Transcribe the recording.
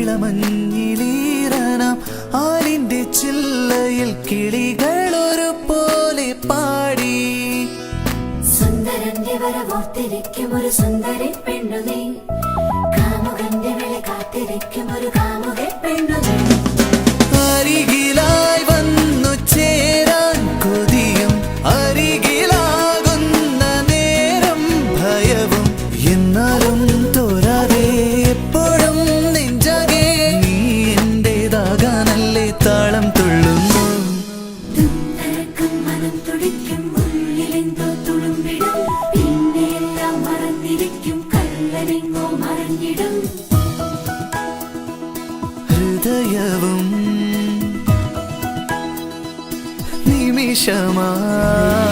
ഇളമഞ്ഞിലീറനാം ആലിന്റെ ചില്ലയിൽ കിളികളൊരു പോലെ പാടി. സുന്ദരന്റെ വരവോർത്തിരിക്കും ഒരു സുന്ദരി പെണ്ണു നീ, കാമുകന്റെ വിളി കാത്തിരിക്കും ഒരു കാമുക പെണ്ണു നീ. അരികിലായി വന്നു ചേരാൻ കൊതിയും അരികിലാകുന്ന നേരം ഭയവും, എന്നാലും തോരാതെ എപ്പോഴും നെഞ്ചാകെ നീ എന്റേതാകാനല്ലേ താളം തുള്ളുന്നു. തുന്തരക്കം മനം തുടിക്കും ഉള്ളിലെന്തോ തുളുമ്പിടും, പിന്നെ എല്ലാം മറന്നിരിക്കും കള്ളനെങ്ങോ മറഞ്ഞിടും. ഹൃദയവും നിമിഷമായി